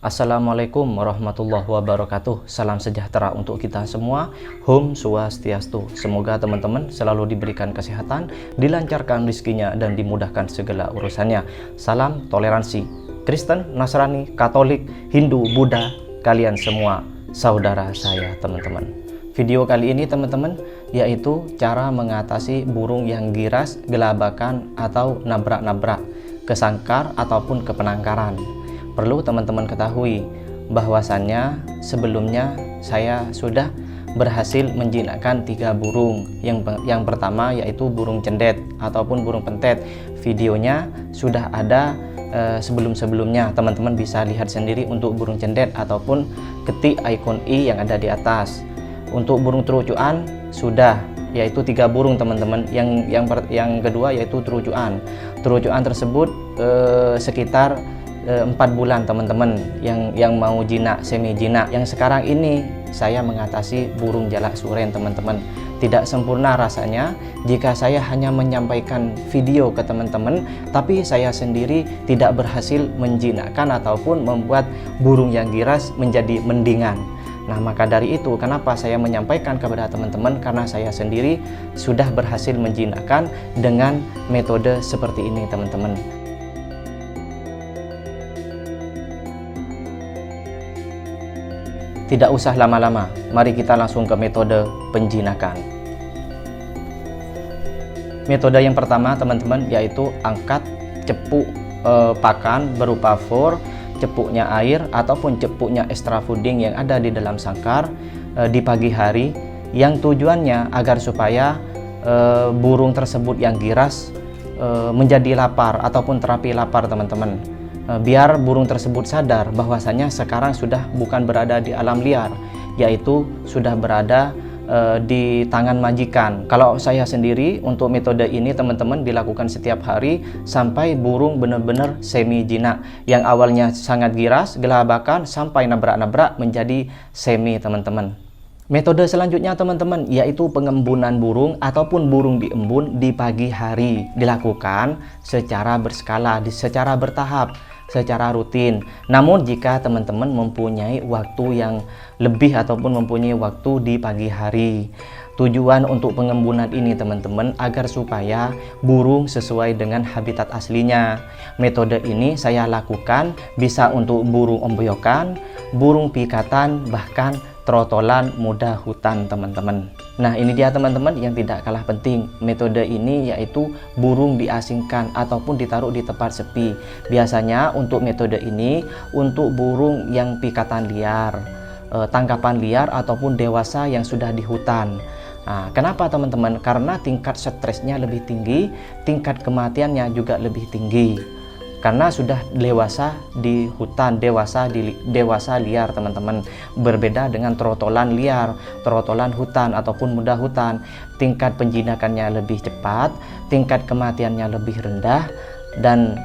Assalamualaikum warahmatullahi wabarakatuh. Salam sejahtera untuk kita semua. Om Swastiastu. Semoga teman-teman selalu diberikan kesehatan, dilancarkan rezekinya, dan dimudahkan segala urusannya. Salam toleransi. Kristen, Nasrani, Katolik, Hindu, Buddha, kalian semua saudara saya teman-teman. Video kali ini teman-teman yaitu cara mengatasi burung yang giras, gelabakan, atau nabrak-nabrak ke sangkar ataupun ke penangkaran. Perlu teman-teman ketahui bahwasannya sebelumnya saya sudah berhasil menjinakkan 3 burung. Yang pertama yaitu burung cendet ataupun burung pentet. Videonya sudah ada sebelum-sebelumnya. Teman-teman bisa lihat sendiri untuk burung cendet ataupun ketik ikon i yang ada di atas. Untuk burung terucuan sudah, yaitu 3 burung teman-teman. Yang kedua yaitu terucuan. Terucuan tersebut sekitar 4 bulan teman-teman yang mau jinak, semi jinak. Yang sekarang ini saya mengatasi burung jalak suren teman-teman. Tidak sempurna rasanya jika saya hanya menyampaikan video ke teman-teman, tapi saya sendiri tidak berhasil menjinakkan ataupun membuat burung yang giras menjadi mendingan. Nah, maka dari itu kenapa saya menyampaikan kepada teman-teman, karena saya sendiri sudah berhasil menjinakkan dengan metode seperti ini teman-teman. Tidak usah lama-lama, mari kita langsung ke metode penjinakan. Metode yang pertama teman-teman yaitu angkat cepuk pakan berupa for, cepuknya air ataupun cepuknya extra fooding yang ada di dalam sangkar di pagi hari, yang tujuannya agar supaya burung tersebut yang giras menjadi lapar ataupun terapi lapar teman-teman. Biar burung tersebut sadar bahwasanya sekarang sudah bukan berada di alam liar, yaitu sudah berada di tangan majikan. Kalau saya sendiri untuk metode ini teman-teman dilakukan setiap hari sampai burung benar-benar semi jinak. Yang awalnya sangat giras, gelabakan, sampai nabrak-nabrak menjadi semi teman-teman. Metode selanjutnya teman-teman yaitu pengembunan burung ataupun burung diembun di pagi hari. Dilakukan secara berskala, secara bertahap, secara rutin. Namun jika teman-teman mempunyai waktu yang lebih ataupun mempunyai waktu di pagi hari, tujuan untuk pengembunan ini teman-teman agar supaya burung sesuai dengan habitat aslinya. Metode ini saya lakukan bisa untuk burung omboyokan, burung pikatan, bahkan trotolan muda hutan teman-teman. Nah, ini dia teman-teman yang tidak kalah penting. Metode ini yaitu burung diasingkan ataupun ditaruh di tempat sepi. Biasanya untuk metode ini untuk burung yang pikatan liar, tangkapan liar ataupun dewasa yang sudah di hutan. Nah, kenapa teman-teman? Karena tingkat stresnya lebih tinggi, tingkat kematiannya juga lebih tinggi. Karena sudah dewasa di hutan, dewasa liar teman-teman. Berbeda dengan trotolan liar, trotolan hutan ataupun muda hutan. Tingkat penjinakannya lebih cepat, tingkat kematiannya lebih rendah, dan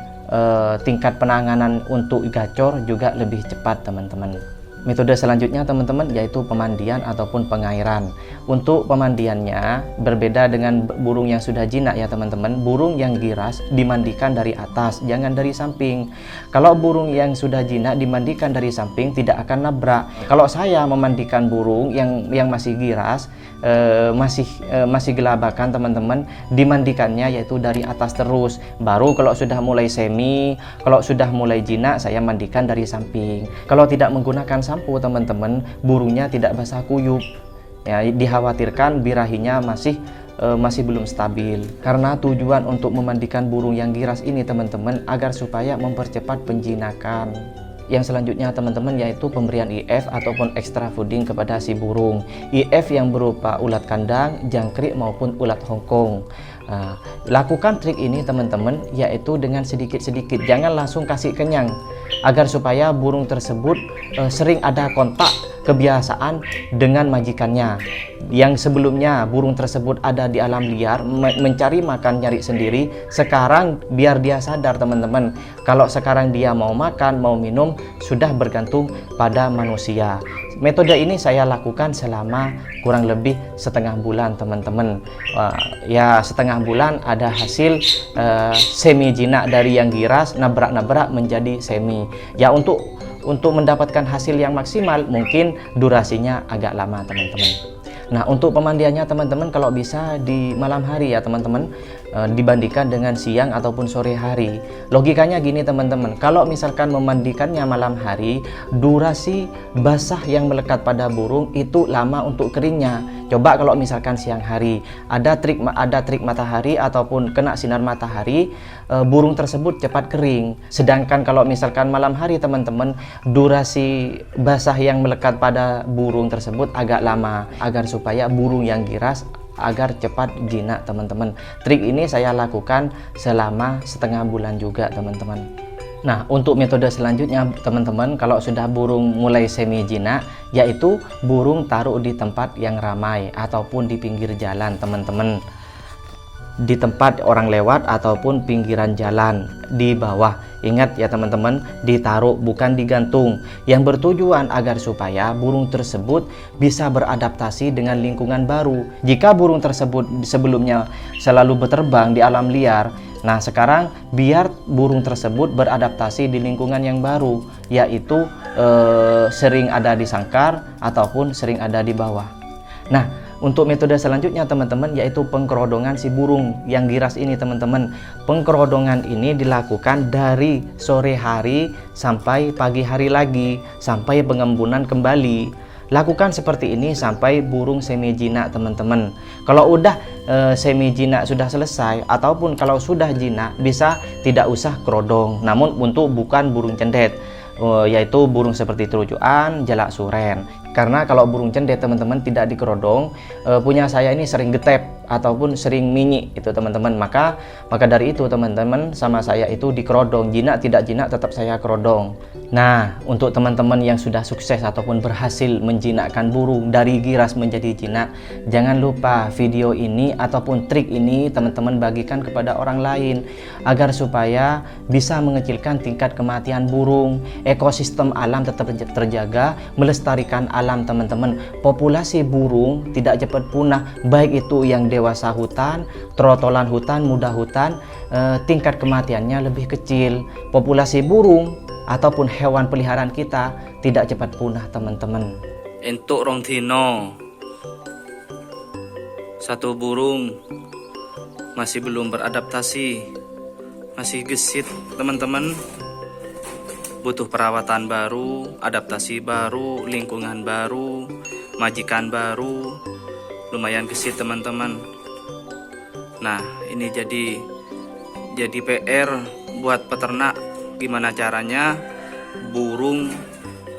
tingkat penanganan untuk gacor juga lebih cepat teman-teman. Metode selanjutnya teman-teman yaitu pemandian ataupun pengairan. Untuk pemandiannya berbeda dengan burung yang sudah jinak ya teman-teman. Burung yang giras dimandikan dari atas, jangan dari samping. Kalau burung yang sudah jinak dimandikan dari samping tidak akan nabrak. Kalau saya memandikan burung yang masih giras, masih gelabakan teman-teman, dimandikannya yaitu dari atas terus. Baru kalau sudah mulai semi, kalau sudah mulai jinak, saya mandikan dari samping. Kalau tidak menggunakan sampo teman-teman, burungnya tidak basah kuyup. Ya, dikhawatirkan birahinya masih belum stabil. Karena tujuan untuk memandikan burung yang giras ini teman-teman agar supaya mempercepat penjinakan. Yang selanjutnya teman-teman yaitu pemberian IF ataupun extra fooding kepada si burung. IF yang berupa ulat kandang, jangkrik maupun ulat Hongkong. Lakukan trik ini teman-teman yaitu dengan sedikit-sedikit, jangan langsung kasih kenyang, agar supaya burung tersebut sering ada kontak kebiasaan dengan majikannya. Yang sebelumnya burung tersebut ada di alam liar mencari makan, nyari sendiri. Sekarang biar dia sadar teman-teman, kalau sekarang dia mau makan, mau minum, sudah bergantung pada manusia. Metode ini saya lakukan selama kurang lebih setengah bulan teman-teman. Ya setengah bulan ada hasil semi jinak dari yang giras, nabrak-nabrak menjadi semi. Ya untuk untuk mendapatkan hasil yang maksimal mungkin durasinya agak lama teman-teman. Nah, untuk pemandiannya teman-teman kalau bisa di malam hari ya teman-teman, dibandingkan dengan siang ataupun sore hari. Logikanya gini teman-teman, kalau misalkan memandikannya malam hari, durasi basah yang melekat pada burung itu lama untuk keringnya. Coba kalau misalkan siang hari, ada trik matahari ataupun kena sinar matahari, burung tersebut cepat kering. Sedangkan kalau misalkan malam hari teman-teman, durasi basah yang melekat pada burung tersebut agak lama, agar supaya burung yang giras agar cepat jinak teman-teman. Trik ini saya lakukan selama setengah bulan juga teman-teman. Nah, untuk metode selanjutnya teman-teman, kalau sudah burung mulai semi jinak, yaitu burung taruh di tempat yang ramai ataupun di pinggir jalan teman-teman, di tempat orang lewat ataupun pinggiran jalan di bawah. Ingat ya teman-teman, ditaruh bukan digantung, yang bertujuan agar supaya burung tersebut bisa beradaptasi dengan lingkungan baru. Jika burung tersebut sebelumnya selalu berterbang di alam liar, nah sekarang biar burung tersebut beradaptasi di lingkungan yang baru, yaitu sering ada di sangkar ataupun sering ada di bawah. Nah, untuk metode selanjutnya teman-teman, yaitu pengkerodongan si burung yang giras ini teman-teman. Pengkerodongan ini dilakukan dari sore hari sampai pagi hari lagi, sampai pengembunan kembali. Lakukan seperti ini sampai burung semi jinak teman-teman. Kalau udah semi jinak sudah selesai, ataupun kalau sudah jinak bisa tidak usah kerodong. Namun untuk bukan burung cendet, yaitu burung seperti terujuan, jalak suren. Karena kalau burung cendet teman-teman tidak dikerodong, punya saya ini sering getep ataupun sering minyi itu teman-teman. Maka dari itu teman-teman, sama saya itu dikerodong. Jinak tidak jinak tetap saya kerodong. Nah, untuk teman-teman yang sudah sukses ataupun berhasil menjinakkan burung dari giras menjadi jinak, jangan lupa video ini ataupun trik ini teman-teman bagikan kepada orang lain, agar supaya bisa mengecilkan tingkat kematian burung, ekosistem alam tetap terjaga, melestarikan alam teman-teman. Populasi burung tidak cepat punah, baik itu yang dewasa hutan, trotolan hutan, muda hutan, tingkat kematiannya lebih kecil. Populasi burung ataupun hewan peliharaan kita tidak cepat punah teman-teman. Entuk rong dino, satu burung masih belum beradaptasi, masih gesit teman-teman. Butuh perawatan baru, adaptasi baru, lingkungan baru, majikan baru, lumayan gesit teman-teman. Nah, ini jadi PR buat peternak, gimana caranya burung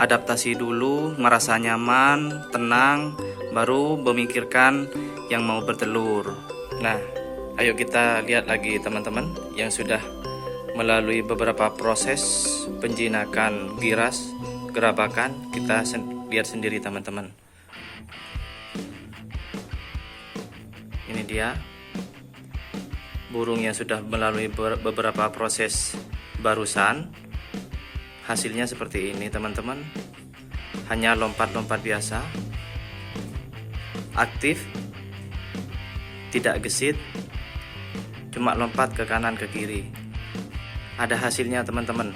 adaptasi dulu, merasa nyaman, tenang, baru memikirkan yang mau bertelur. Nah, ayo kita lihat lagi teman-teman yang sudah melalui beberapa proses penjinakan giras, gerabakan. Kita lihat sendiri teman-teman. Ini dia burung yang sudah melalui beberapa proses barusan. Hasilnya seperti ini teman-teman. Hanya lompat-lompat biasa, aktif, tidak gesit, cuma lompat ke kanan ke kiri. Ada hasilnya teman-teman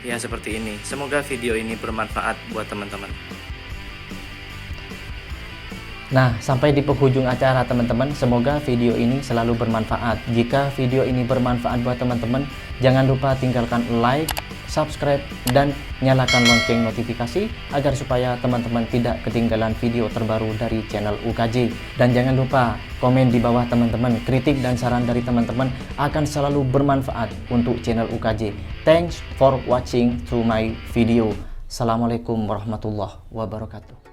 ya, seperti ini. Semoga video ini bermanfaat buat teman-teman. Nah, sampai di penghujung acara teman-teman, semoga video ini selalu bermanfaat. Jika video ini bermanfaat buat teman-teman, jangan lupa tinggalkan like, subscribe, dan nyalakan lonceng notifikasi agar supaya teman-teman tidak ketinggalan video terbaru dari channel UKJ. Dan jangan lupa komen di bawah teman-teman. Kritik dan saran dari teman-teman akan selalu bermanfaat untuk channel UKJ. Thanks for watching to my video. Assalamualaikum warahmatullahi wabarakatuh.